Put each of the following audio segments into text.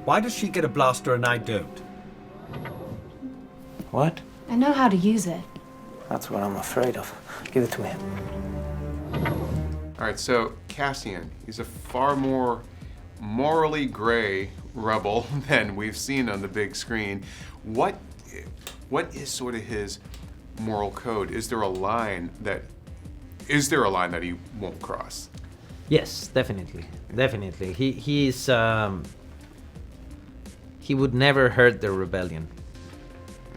Why does she get a blaster and I don't? What? I know how to use it. That's what I'm afraid of. Give it to me. All right, so Cassian, he's a far more morally gray rebel than we've seen on the big screen. What is sort of his moral code? Is there a line that he won't cross? Yes, definitely. He would never hurt the rebellion.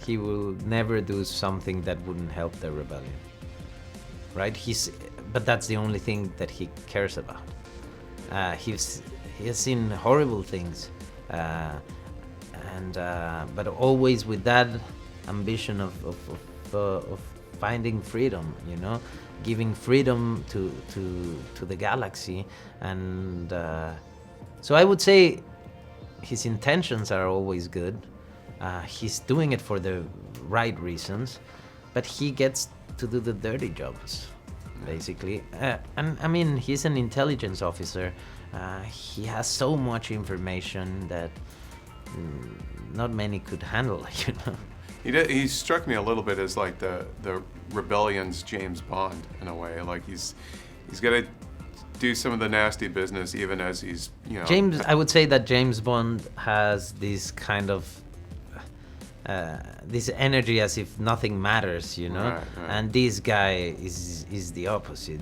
He will never do something that wouldn't help the rebellion. Right? But that's the only thing that he cares about. He has seen horrible things, but always with that ambition of finding freedom, giving freedom to the galaxy, and so I would say his intentions are always good. He's doing it for the right reasons, but he gets to do the dirty jobs, basically. And I mean, he's an intelligence officer. He has so much information that not many could handle, He struck me a little bit as like the rebellion's James Bond in a way. Like he's got to do some of the nasty business even as he's, I would say that James Bond has this kind of this energy as if nothing matters, Right. And this guy is the opposite.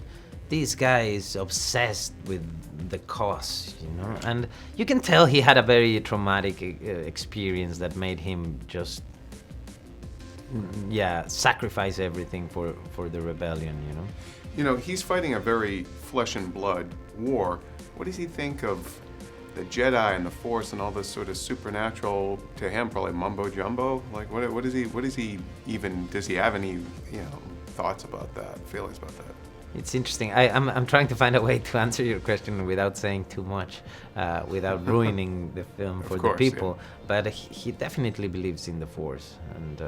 This guy is obsessed with the cause, and you can tell he had a very traumatic experience that made him just sacrifice everything for the rebellion, He's fighting a very flesh and blood war. What does he think of the Jedi and the Force and all this sort of supernatural, to him probably mumbo jumbo? Like does he have any thoughts about that, feelings about that? It's interesting. I'm trying to find a way to answer your question without saying too much, without ruining the film for the people. Yeah. But he definitely believes in the Force, and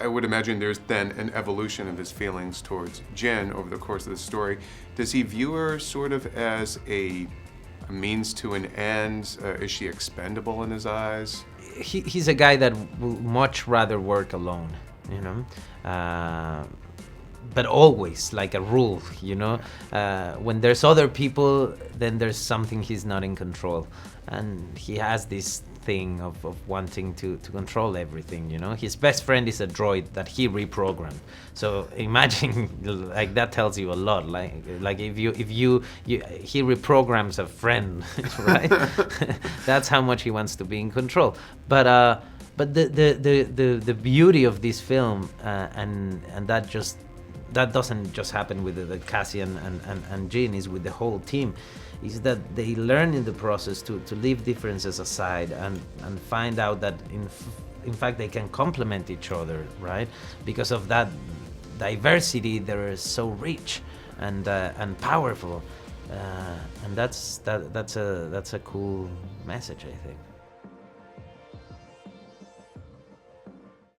I would imagine there's then an evolution of his feelings towards Jen over the course of the story. Does he view her sort of as a means to an end? Is she expendable in his eyes? He's a guy that would much rather work alone, but always like a rule, when there's other people, then there's something he's not in control, and he has this thing of wanting to control everything. His best friend is a droid that he reprogrammed, so imagine like that tells you a lot, like if he reprograms a friend, right? That's how much he wants to be in control. But the beauty of this film, and that doesn't just happen with the Cassian and Jean, is with the whole team, is that they learn in the process to leave differences aside and find out that in fact they can complement each other, right? Because of that diversity, they're so rich and powerful, and that's a cool message, I think.